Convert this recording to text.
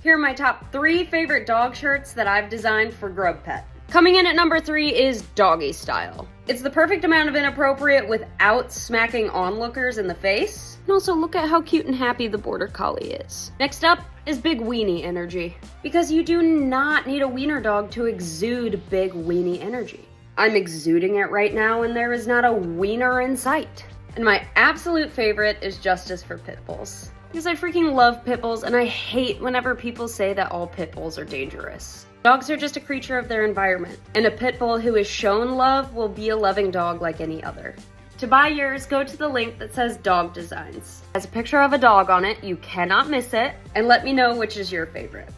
Here are my top 3 favorite dog shirts that I've designed for Grub Pet. Coming in at number 3 is Doggy Style. It's the perfect amount of inappropriate without smacking onlookers in the face. And also look at how cute and happy the Border Collie is. Next up is Big Weenie Energy. Because you do not need a wiener dog to exude big weenie energy. I'm exuding it right now and there is not a wiener in sight. And my absolute favorite is Justice for Pit Bulls. Because I freaking love pit bulls and I hate whenever people say that all pit bulls are dangerous. Dogs are just a creature of their environment, and a pit bull who is shown love will be a loving dog like any other. To buy yours, go to the link that says Dog Designs. It has a picture of a dog on it, you cannot miss it, and let me know which is your favorite.